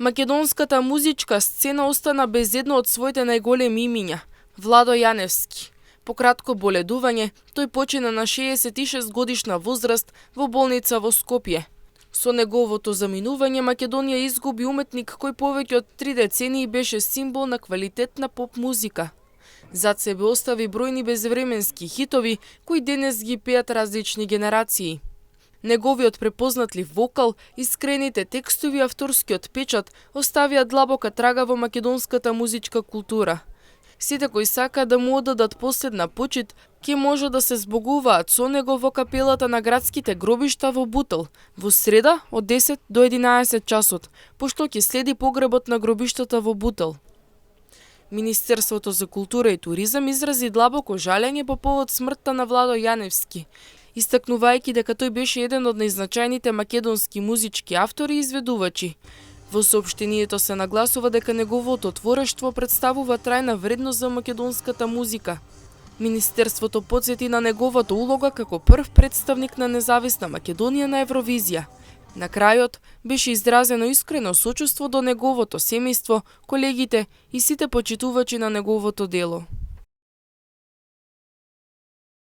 Македонската музичка сцена остана без едно од своите најголеми имиња – Владо Јаневски. По кратко боледување, тој почина на 66 годишна возраст во болница во Скопје. Со неговото заминување Македонија изгуби уметник кој повеќе од 3 децении беше символ на квалитетна поп музика. Зад себе остави бројни безвременски хитови кои денес ги пеат различни генерации. Неговиот препознатлив вокал, искрените текстови и авторскиот печат оставија длабока трага во македонската музичка култура. Сите кои сака да му одадат последна почит, ќе може да се збогуваат со него во капелата на градските гробишта во Бутел, во среда од 10 до 11 часот, пошто ќе следи погребот на гробиштата во Бутел. Министерството за култура и туризам изрази длабоко жалење по повод смртта на Владо Јаневски, истакнувајќи дека тој беше еден од најзначајните македонски музички автори и изведувачи. Во соопштението се нагласува дека неговото творештво представува трајна вредност за македонската музика. Министерството потсети на неговата улога како прв представник на независна Македонија на Евровизија. На крајот беше изразено искрено сочувство до неговото семејство, колегите и сите почитувачи на неговото дело.